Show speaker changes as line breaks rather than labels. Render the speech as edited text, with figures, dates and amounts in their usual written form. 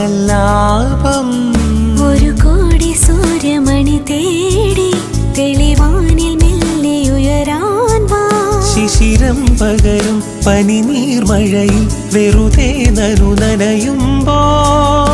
സല്ലാപം
ഒരു കോടി സൂര്യമണി തേടി തെളിവാനിൽ മെല്ലെ ഉയരാൻ വാ.
ശിശിരം പകരും പനിനീർമഴയിൽ വെറുതെ നനയുമ്പോൾ